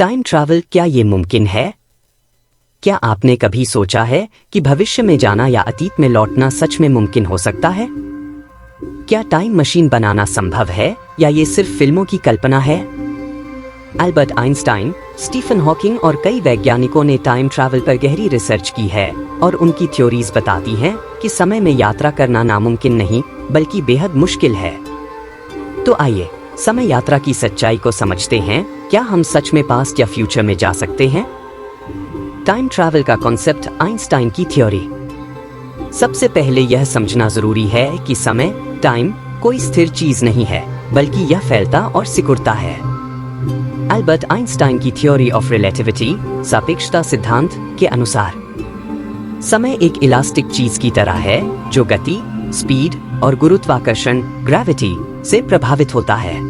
Time travel, क्या ये मुमकिन है? क्या आपने कभी सोचा है कि भविष्य में जाना या अतीत में लौटना सच में मुमकिन हो सकता है? क्या टाइम मशीन बनाना संभव है या ये सिर्फ फिल्मों की कल्पना है? अल्बर्ट आइंस्टाइन, स्टीफन हॉकिंग और कई वैज्ञानिकों ने टाइम ट्रैवल पर गहरी रिसर्च की है और उनकी थ्योरीज बताती हैं कि समय में यात्रा करना नामुमकिन नहीं बल्कि बेहद मुश्किल है। तो आइए समय यात्रा की सच्चाई को समझते हैं। क्या हम सच में पास्ट या फ्यूचर में जा सकते हैं? टाइम ट्रैवल का कॉन्सेप्ट, आइंस्टाइन की थ्योरी। सबसे पहले यह समझना जरूरी है कि समय, टाइम, कोई स्थिर चीज नहीं है बल्कि यह फैलता और सिकुड़ता है। अल्बर्ट आइंस्टाइन की थ्योरी ऑफ रिलेटिविटी, सापेक्षता सिद्धांत के अनुसार समय एक इलास्टिक चीज की तरह है जो गति, स्पीड और गुरुत्वाकर्षण, ग्रेविटी से प्रभावित होता है।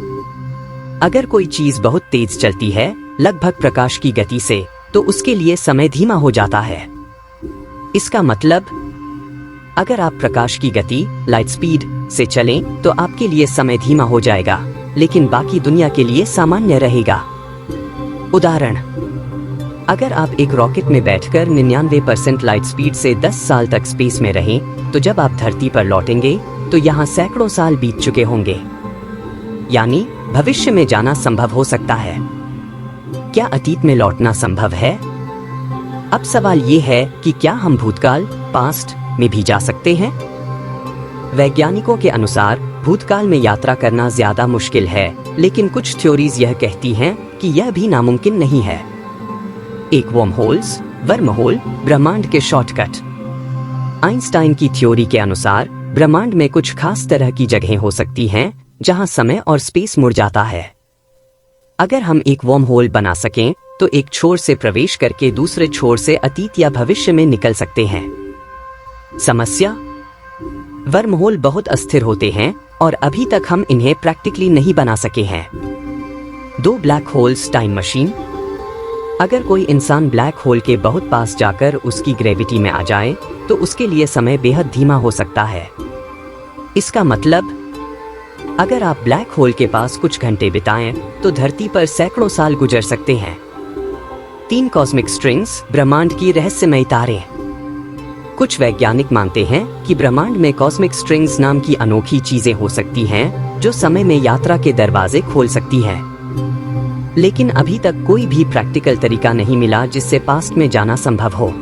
अगर कोई चीज बहुत तेज चलती है, लगभग प्रकाश की गति से, तो उसके लिए समय धीमा हो जाता है। इसका मतलब, अगर आप प्रकाश की गति, लाइट स्पीड से चलें, तो आपके लिए समय धीमा हो जाएगा, लेकिन बाकी दुनिया के लिए सामान्य रहेगा। उदाहरण, अगर आप एक रॉकेट में बैठकर 99% लाइट स्पीड से 10 साल तक स्पेस में रहें, तो जब आप धरती पर लौटेंगे तो यहाँ सैकड़ों साल बीत चुके होंगे। यानी भविष्य में जाना संभव हो सकता है। क्या अतीत में लौटना संभव है? अब सवाल ये है कि क्या हम भूतकाल, पास्ट में भी जा सकते हैं? वैज्ञानिकों के अनुसार भूतकाल में यात्रा करना ज्यादा मुश्किल है, लेकिन कुछ थ्योरीज यह कहती हैं कि यह भी नामुमकिन नहीं है। एक वर्महोल, ब्रह्मांड के शॉर्टकट। आइंस्टाइन की थ्योरी के अनुसार ब्रह्मांड में कुछ खास तरह की जगहें हो सकती हैं जहां समय और स्पेस मुड़ जाता है। अगर हम एक वर्महोल बना सकें, तो एक छोर से प्रवेश करके दूसरे छोर से अतीत या भविष्य में निकल सकते हैं। समस्या, वर्महोल बहुत अस्थिर होते हैं और अभी तक हम इन्हें प्रैक्टिकली नहीं बना सके हैं। 2 ब्लैक होल्स टाइम मशीन। अगर कोई इंसान ब्लैक होल के बहुत पास जाकर उसकी ग्रेविटी में आ जाए, तो उसके लिए समय बेहद धीमा हो सकता है। इसका मतलब, अगर आप ब्लैक होल के पास कुछ घंटे बिताएं, तो धरती पर सैकड़ों साल गुजर सकते हैं। 3 कॉस्मिक स्ट्रिंग्स, ब्रह्मांड की रहस्यमयी तारे। कुछ वैज्ञानिक मानते हैं कि ब्रह्मांड में कॉस्मिक स्ट्रिंग्स नाम की अनोखी चीजें हो सकती हैं जो समय में यात्रा के दरवाजे खोल सकती हैं। लेकिन अभी तक कोई भी प्रैक्टिकल तरीका नहीं मिला जिससे पास्ट में जाना संभव हो।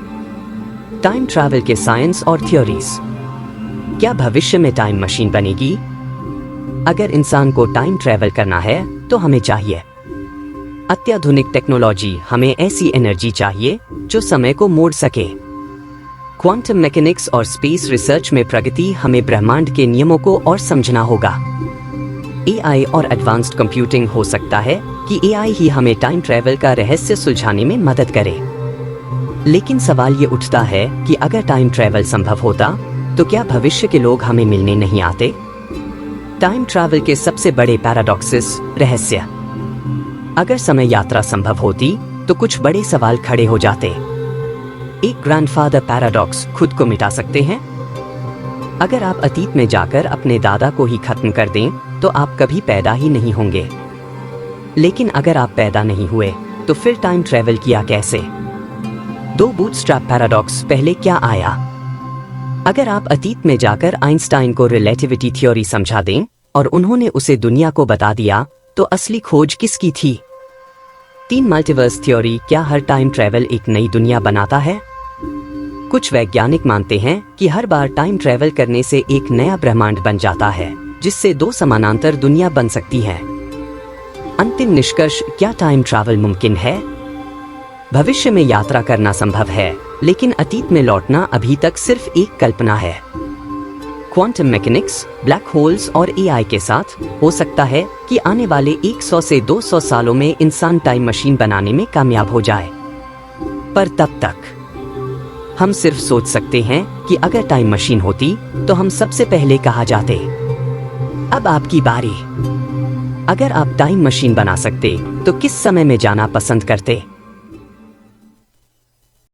टाइम ट्रैवल के साइंस और थ्योरीज। क्या भविष्य में टाइम मशीन बनेगी? अगर इंसान को टाइम ट्रैवल करना है तो हमें चाहिए अत्याधुनिक टेक्नोलॉजी। हमें ऐसी एनर्जी चाहिए जो समय को मोड़ सके। क्वांटम मैकेनिक्स और स्पेस रिसर्च में प्रगति। हमें ब्रह्मांड के नियमों को और समझना होगा। एआई और एडवांस्ड कंप्यूटिंग। हो सकता है कि एआई ही हमें टाइम ट्रैवल का रहस्य सुलझाने में मदद करे। लेकिन सवाल ये उठता है कि अगर टाइम ट्रैवल संभव होता, तो क्या भविष्य के लोग हमें मिलने नहीं आते? टाइम ट्रैवल के सबसे बड़े पैराडॉक्सेस, रहस्य। अगर समय यात्रा संभव होती, तो कुछ बड़े सवाल खड़े हो जाते। एक ग्रैंडफादर पैराडॉक्स, खुद को मिटा सकते हैं? अगर आप अतीत में जाकर अपने दादा को ही खत्म कर दें, तो आप कभी पैदा ही नहीं होंगे। लेकिन अगर आप पैदा नहीं हुए, तो फिर टाइम ट्रैवल किया कैसे? 2 बूटस्ट्रैप पैराडॉक्स। पहले क्या आया? अगर आप अतीत में जाकर आइंस्टाइन को रिलेटिविटी थ्योरी समझा दें और उन्होंने उसे दुनिया को बता दिया, तो असली खोज किसकी थी? 3 मल्टीवर्स थ्योरी। क्या हर टाइम ट्रैवल एक नई दुनिया बनाता है? कुछ वैज्ञानिक मानते हैं कि हर बार टाइम ट्रैवल करने से एक नया ब्रह्मांड बन जाता है, जिससे 2 समानांतर दुनिया बन सकती हैं। अंतिम निष्कर्ष, क्या टाइम ट्रैवल मुमकिन है? भविष्य में यात्रा करना संभव है, लेकिन अतीत में लौटना अभी तक सिर्फ एक कल्पना है। क्वांटम मैकेनिक्स, ब्लैक होल्स और एआई के साथ हो सकता है कि आने वाले 100 से 200 सालों में इंसान टाइम मशीन बनाने में कामयाब हो जाए। पर तब तक हम सिर्फ सोच सकते हैं कि अगर टाइम मशीन होती, तो हम सबसे पहले कहाँ जाते। अब आपकी बारी। अगर आप टाइम मशीन बना सकते, तो किस समय में जाना पसंद करते?